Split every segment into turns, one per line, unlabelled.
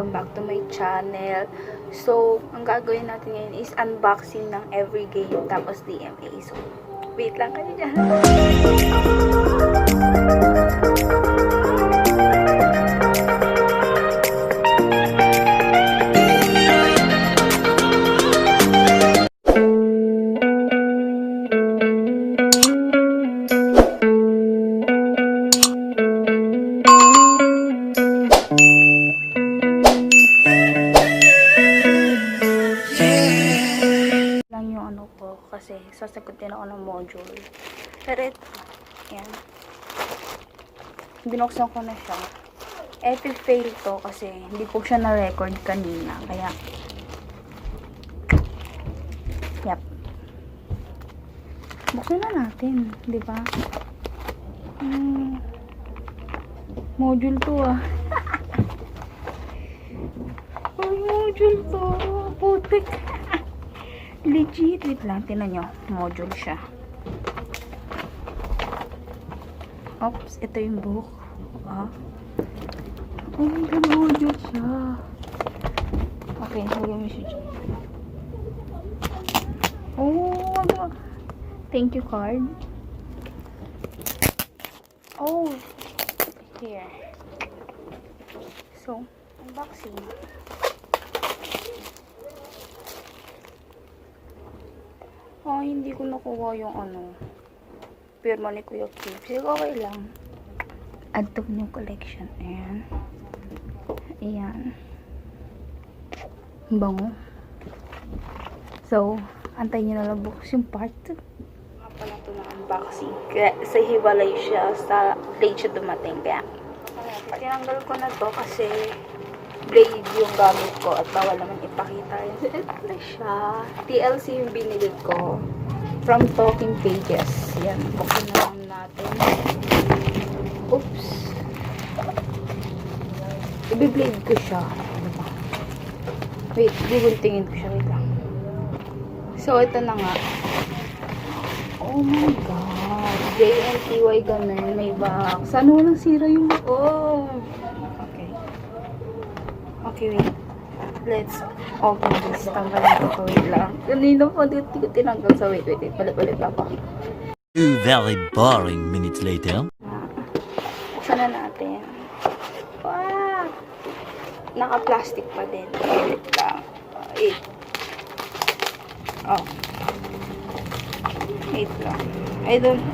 Welcome back to my channel. So, ang gagawin natin ngayon is unboxing ng every game tapos DMA. So, wait lang kayo dyan. Kasi sasagutin ako ng module. Pero ito, yan. Binuksan ko na siya. Fail to kasi hindi ko siya na-record kanina. Kaya, yep. Buksan na natin, di ba? Module to module to. Putik. Legit. Wait lang, tinan nyo. Module siya. Oops, ito yung book. Oh my god, module siya. Okay, lagyan mo siya dyan. Oh, thank you card. Oh, here. So, unboxing. Hindi ko nakuha yung pirma ni Kuya Kim. Sige, okay lang. Add to new collection. Ayan. Ayan. Bango. So, antayin nyo na lang bukas yung part 2. Nga pala ito na unboxing. Kaya, sa hiwalay siya, sa late siya dumating. Kaya, tinanggal ko na to kasi blade yung gamit ko at bawal naman ipakita yun. So, ito na siya. TLC yung binili ko from Talking Pages. Yan, buksan na lang natin. Oops. Ibi-blade ko siya. Wait, bubuntingin ko siya. Wait lang. So, ito na nga. Oh my god. JNTY ganun. May box. Ano walang sira yung Okay, wait. Let's open this. Tanggalin ko. Wait lang. Kanina po, dito ko tinanggal sa wait. Palit ako.
2 very boring minutes later.
Buksan na natin. Wow! Naka-plastic pa din. Wait lang.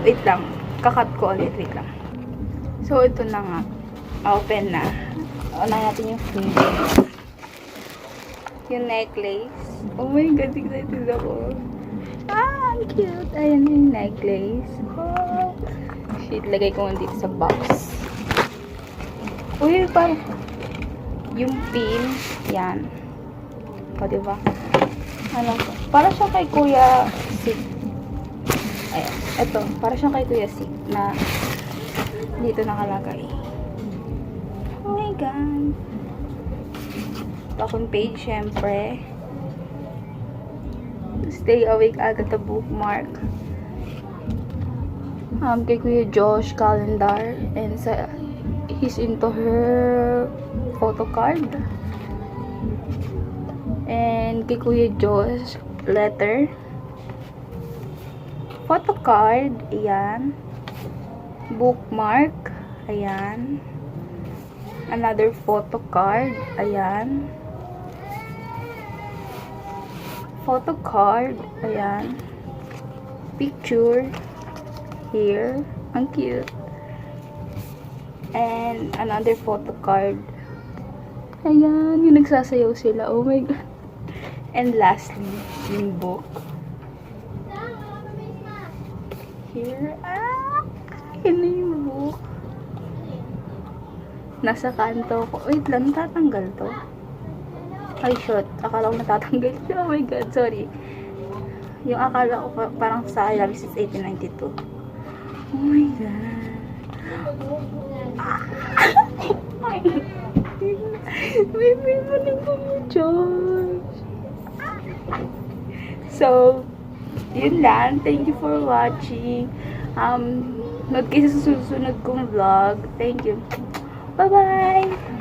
Wait lang. Kakat ko ulit. Wait lang. So, ito na nga. Open na. Una natin yung finger. Yung necklace. Oh my god, excited ako. Ang cute. Ayan yung necklace. Oh. Shit, lagay ko dito sa box. Uy, parang yung pin. Yan. O, diba? Para siya kay Kuya Sig. Ayan. Ito, para siya kay Kuya Sig na dito nakalagay. Oh my god. Talking page, syempre. Stay awake agad the bookmark. Kay Kuya Josh calendar. And he's into her photo card. And kay Kuya Josh letter. Photo card. Ayan. Bookmark. Ayan. Another photo card. Ayan. Photo card. Ayan. Picture. Here. Ang cute. And another photo card. Ayan. Yung nagsasayaw sila. Oh my god. And lastly, yung book. Here. Yun na yung book. Nasa kanto ko. Wait lang, tatanggal to. Ay, shot. Akala ko natatanggal. Oh my god, sorry. Yung akala ko parang sa ilalim since 1892. Oh my god. May maling po mo, Josh. So, yun lang. Thank you for watching. Nood kayo sa susunod kong vlog. Thank you. Bye-bye!